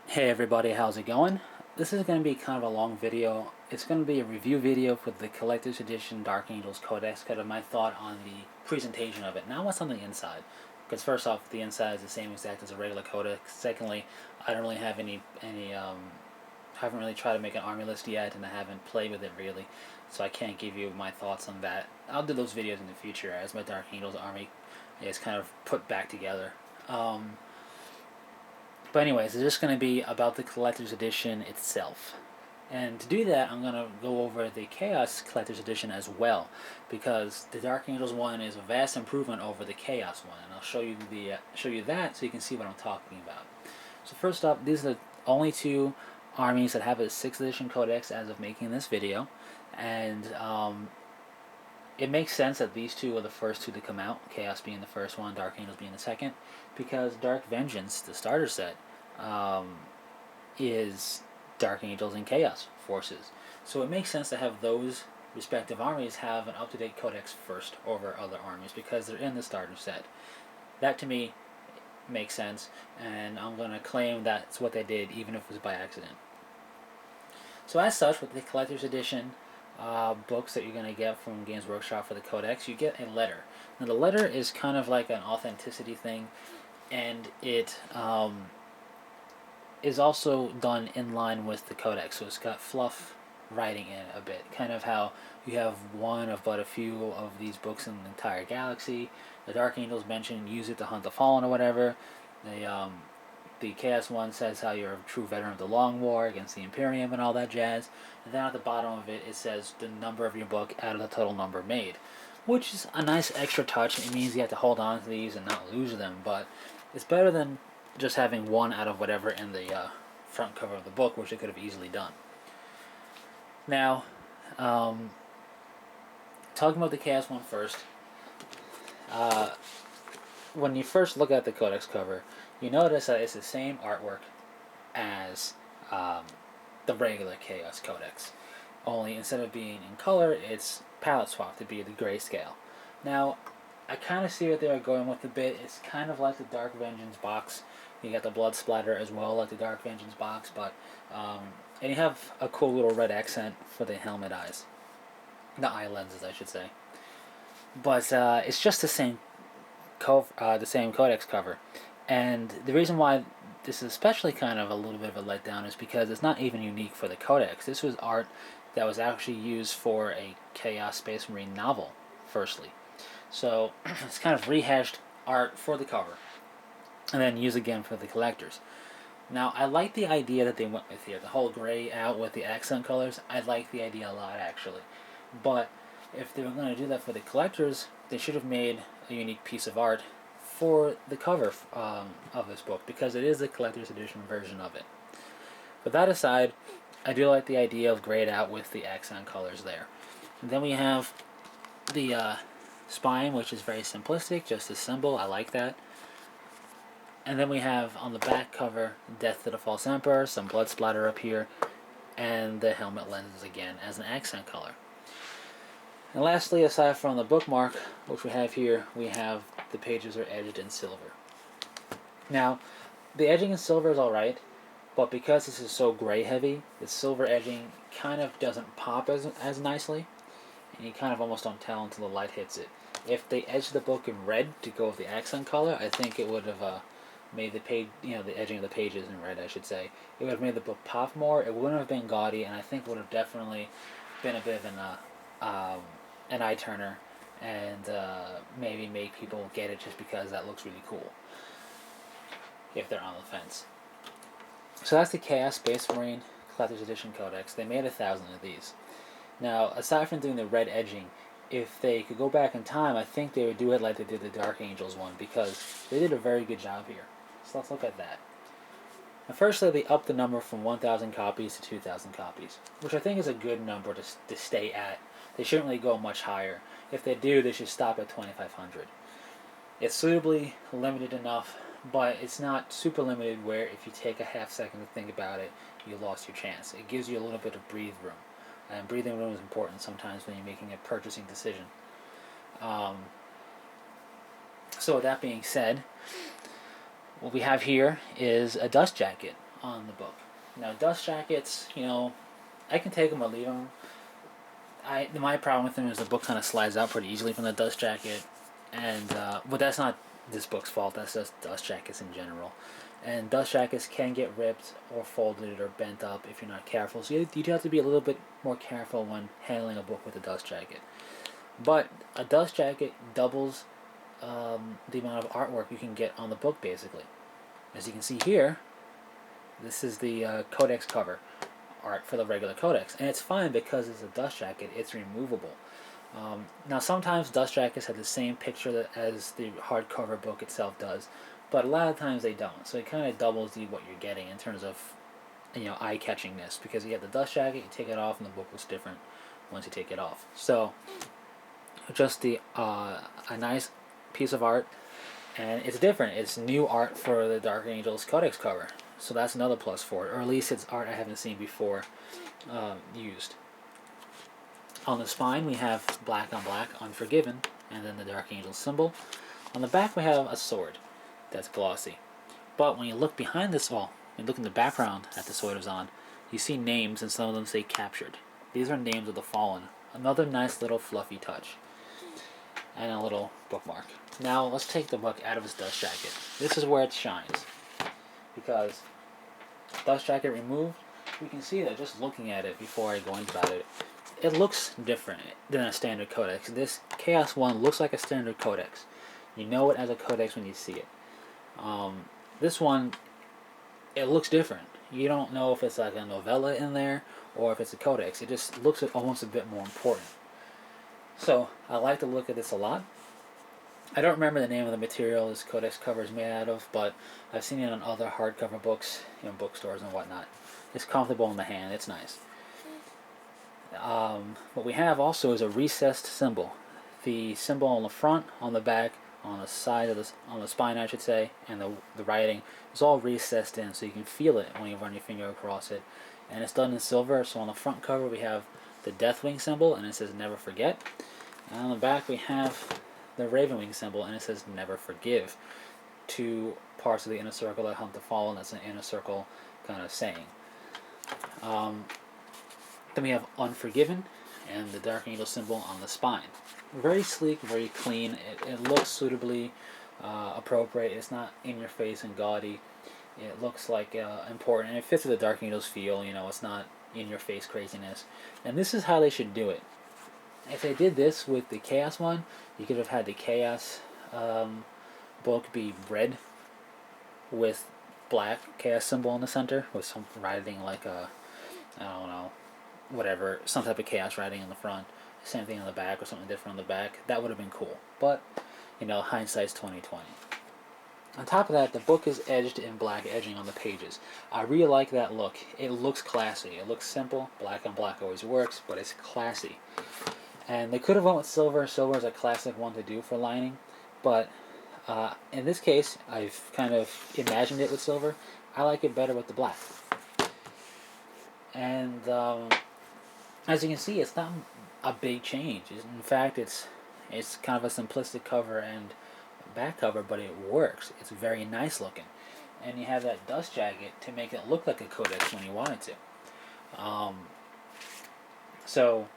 Hey everybody, how's it going? This is going to be kind of a long video. It's going to be a review video for the Collector's Edition Dark Angels Codex, kind of my thought on the presentation of it. Now what's on the inside? Because first off, the inside is the same exact as a regular Codex. Secondly, I don't really have haven't really tried to make an army list yet, and I haven't played with it really, so I can't give you my thoughts on that. I'll do those videos in the future as my Dark Angels army is kind of put back together. But anyways, it's just going to be about the Collector's Edition itself. And to do that, I'm going to go over the Chaos Collector's Edition as well, because the Dark Angels one is a vast improvement over the Chaos one, and I'll show you that so you can see what I'm talking about. So first up, these are the only two armies that have a 6th edition Codex as of making this video, and it makes sense that these two are the first two to come out, Chaos being the first one, Dark Angels being the second, because Dark Vengeance, the starter set, is Dark Angels and Chaos forces. So it makes sense to have those respective armies have an up-to-date codex first over other armies because they're in the starter set. That to me makes sense, and I'm going to claim that's what they did even if it was by accident. So as such, with the Collector's Edition books that you're going to get from Games Workshop for the Codex, you get a letter. Now the letter is kind of like an authenticity thing, and it is also done in line with the Codex, so it's got fluff writing in it a bit, kind of how you have one of but a few of these books in the entire galaxy. The Dark Angels mention use it to hunt the Fallen or whatever. The Chaos one says how you're a true veteran of the Long War against the Imperium and all that jazz. And then at the bottom of it, it says the number of your book out of the total number made, which is a nice extra touch. It means you have to hold on to these and not lose them, but it's better than just having one out of whatever in the front cover of the book, which it could have easily done. Now, talking about the Chaos one first, when you first look at the Codex cover, you notice that it's the same artwork as the regular Chaos Codex. Only instead of being in color, it's palette swap to be the grayscale. Now, I kind of see what they are going with a bit. It's kind of like the Dark Vengeance box. You got the blood splatter as well, like the Dark Vengeance box, but and you have a cool little red accent for the helmet eyes, the eye lenses, I should say. But it's just the same codex cover, and the reason why this is especially kind of a little bit of a letdown is because it's not even unique for the codex. This was art that was actually used for a Chaos Space Marine novel, firstly. So it's kind of rehashed art for the cover, and then used again for the collectors. Now, I like the idea that they went with here, the whole gray out with the accent colors. I like the idea a lot, actually. But if they were going to do that for the collectors, they should have made a unique piece of art for the cover of this book, because it is the collector's edition version of it. But that aside, I do like the idea of grayed out with the accent colors there. And then we have the spine, which is very simplistic, just a symbol. I like that. And then we have on the back cover, Death to the False Emperor, some blood splatter up here, and the helmet lenses again as an accent color. And lastly, aside from the bookmark, which we have here, we have the pages are edged in silver. Now, the edging in silver is alright, but because this is so gray heavy, the silver edging kind of doesn't pop as nicely, and you kind of almost don't tell until the light hits it. If they edged the book in red to go with the accent color, I think it would have made the page, the edging of the pages in red, I should say. It would have made the book pop more. It wouldn't have been gaudy, and I think would have definitely been a bit of an eye turner, and maybe make people get it just because that looks really cool, if they're on the fence. So that's the Chaos Space Marine Collector's Edition Codex. They made 1,000 of these. Now, aside from doing the red edging, if they could go back in time, I think they would do it like they did the Dark Angels one, because they did a very good job here. So let's look at that. Now, firstly, they upped the number from 1,000 copies to 2,000 copies, which I think is a good number to stay at. They shouldn't really go much higher. If they do, they should stop at 2,500. It's suitably limited enough, but it's not super limited where if you take a half second to think about it, you lost your chance. It gives you a little bit of breathe room. And breathing room is important sometimes when you're making a purchasing decision. So with that being said, what we have here is a dust jacket on the book. Now, dust jackets, I can take them or leave them. My problem with them is the book kind of slides out pretty easily from the dust jacket, and but that's not this book's fault. That's just dust jackets in general. And dust jackets can get ripped or folded or bent up if you're not careful. So you have to be a little bit more careful when handling a book with a dust jacket. But a dust jacket doubles the amount of artwork you can get on the book, basically. As you can see here, this is the Codex cover art for the regular Codex, and it's fine because it's a dust jacket. It's removable. Now, sometimes dust jackets have the same picture as the hardcover book itself does, but a lot of times they don't. So it kind of doubles what you're getting in terms of eye-catchingness, because you have the dust jacket, you take it off, and the book looks different once you take it off. So just a nice piece of art, and it's different. It's new art for the Dark Angels Codex cover, so that's another plus for it, or at least it's art I haven't seen before used. On the spine we have black on black, Unforgiven, and then the Dark Angel symbol. On the back we have a sword that's glossy, but when you look behind this wall, you look in the background that the sword is on, you see names, and some of them say captured. These are names of the fallen. Another nice little fluffy touch. And a little bookmark. Now let's take the book out of its dust jacket. This is where it shines, because dust jacket removed, we can see that just looking at it before I go into about it, it looks different than a standard Codex. This Chaos 1 looks like a standard Codex. You know it as a Codex when you see it. This one, it looks different. You don't know if it's like a novella in there or if it's a Codex. It just looks almost a bit more important. So I like to look at this a lot. I don't remember the name of the material this Codex cover is made out of, but I've seen it on other hardcover books in bookstores and whatnot. It's comfortable in the hand. It's nice. What we have also is a recessed symbol. The symbol on the front, on the back, on the side of on the spine, I should say, and the writing is all recessed in, so you can feel it when you run your finger across it. And it's done in silver. So on the front cover we have the Deathwing symbol, and it says Never Forget. And on the back we have the Ravenwing symbol, and it says Never Forgive. Two parts of the inner circle that hunt the fallen. That's an inner circle kind of saying. Then we have Unforgiven and the Dark Angel symbol on the spine. Very sleek, very clean. It looks suitably appropriate. It's not in your face and gaudy. It looks like important, and it fits with the Dark Angels feel. It's not in your face craziness. And this is how they should do it. If they did this with the Chaos one, you could have had the Chaos book be red with black Chaos symbol in the center, with some writing like a, I don't know, whatever, some type of Chaos writing in the front. Same thing on the back, or something different on the back. That would have been cool. But hindsight's 20/20. On top of that, the book is edged in black edging on the pages. I really like that look. It looks classy. It looks simple. Black on black always works, but it's classy. And they could have went with silver. Silver is a classic one to do for lining, but in this case, I've kind of imagined it with silver. I like it better with the black. And as you can see, it's not a big change. In fact, it's kind of a simplistic cover and back cover, but it works. It's very nice looking, and you have that dust jacket to make it look like a Codex when you wanted to. So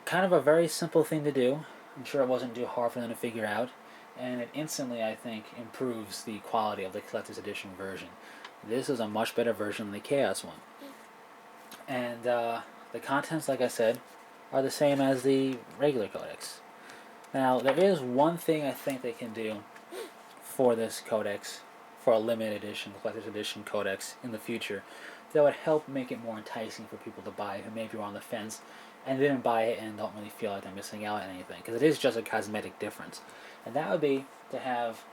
kind of a very simple thing to do. I'm sure it wasn't too hard for them to figure out, and it instantly, I think, improves the quality of the collector's edition version. This is a much better version than the Chaos one, and the contents, like I said, are the same as the regular Codex. Now, there is one thing I think they can do for this Codex, for a limited edition, collector's edition Codex in the future, that would help make it more enticing for people to buy who maybe were on the fence and didn't buy it and don't really feel like they're missing out on anything, because it is just a cosmetic difference. And that would be to have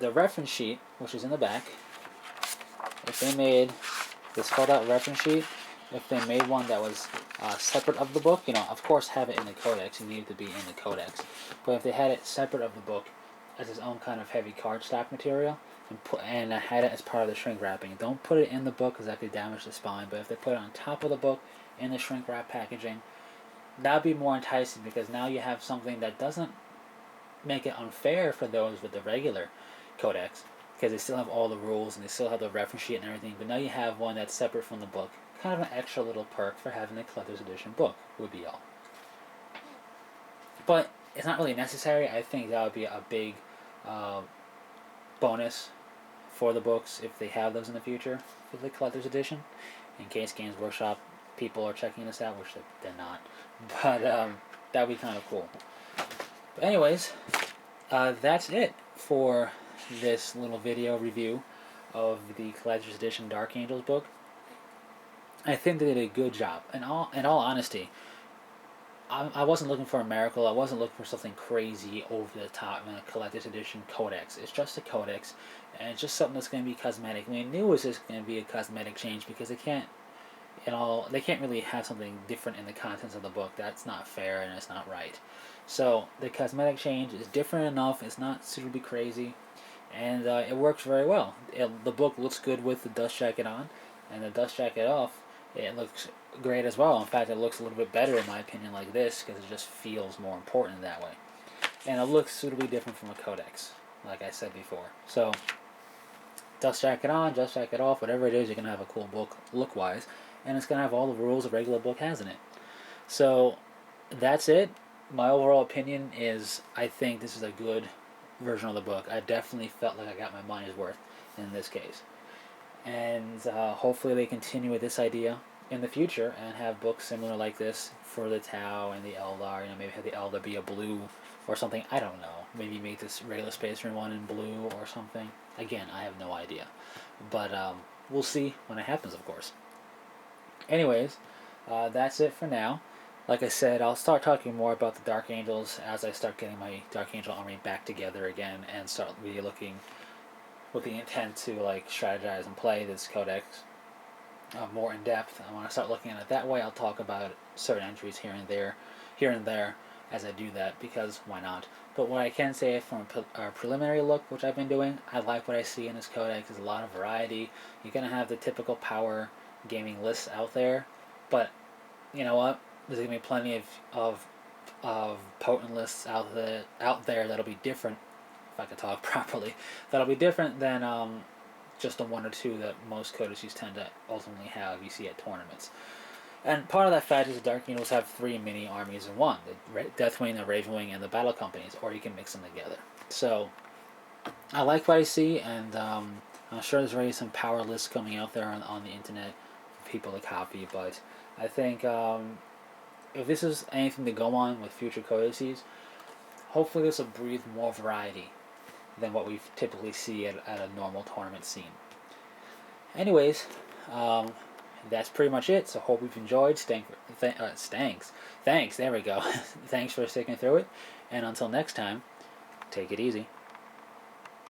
the reference sheet, which is in the back. If they made this fold-out reference sheet, if they made one that was separate of the book, of course have it in the Codex, you need it to be in the Codex, but if they had it separate of the book as its own kind of heavy cardstock material, and had it as part of the shrink wrapping, don't put it in the book because that could damage the spine, but if they put it on top of the book in the shrink wrap packaging, that would be more enticing, because now you have something that doesn't make it unfair for those with the regular Codex, because they still have all the rules and they still have the reference sheet and everything. But now you have one that's separate from the book. Kind of an extra little perk for having a collector's edition book would be all. But it's not really necessary. I think that would be a big bonus for the books if they have those in the future for the collector's edition. In case Games Workshop people are checking this out, which they're not. But that would be kind of cool. But anyways, that's it for this little video review of the Collector's Edition Dark Angels book. I think they did a good job. In all honesty, I wasn't looking for a miracle. I wasn't looking for something crazy over the top in a Collector's Edition Codex. It's just a Codex, and it's just something that's going to be cosmetic. We knew it was just going to be a cosmetic change because they can't really have something different in the contents of the book. That's not fair and it's not right. So the cosmetic change is different enough. It's not suitably crazy, and it works very well. The book looks good with the dust jacket on, and the dust jacket off. It looks great as well. In fact, it looks a little bit better in my opinion like this because it just feels more important that way. And it looks suitably different from a Codex, like I said before. So, dust jacket on, dust jacket off, whatever it is, you're going to have a cool book look-wise. And it's going to have all the rules a regular book has in it. So, that's it. My overall opinion is I think this is a good version of the book. I definitely felt like I got my money's worth in this case. And hopefully they continue with this idea in the future and have books similar like this for the Tau and the Eldar. Maybe have the Eldar be a blue or something. I don't know. Maybe make this regular Space Marine one in blue or something. Again, I have no idea. But we'll see when it happens, of course. Anyways, that's it for now. Like I said, I'll start talking more about the Dark Angels as I start getting my Dark Angel army back together again and start really looking with the intent to strategize and play this Codex more in depth. I want to start looking at it that way. I'll talk about certain entries here and there as I do that, because why not? But what I can say from a preliminary look, which I've been doing, I like what I see in this Codex. There's a lot of variety. You're going to have the typical power gaming lists out there, but you know what? There's going to be plenty of potent lists out there that'll be different, if I could talk properly, that'll be different than just the one or two that most codices tend to ultimately have you see at tournaments. And part of that fact is the Dark Angels have 3 mini armies in one: the Deathwing, the Ravenwing, and the Battle Companies, or you can mix them together. So I like what I see, and I'm sure there's already some power lists coming out there on the internet for people to copy, but I think if this is anything to go on with future codices, hopefully this will breathe more variety than what we typically see at a normal tournament scene. Anyways, that's pretty much it. So hope you've enjoyed. Thanks. There we go. Thanks for sticking through it. And until next time, take it easy.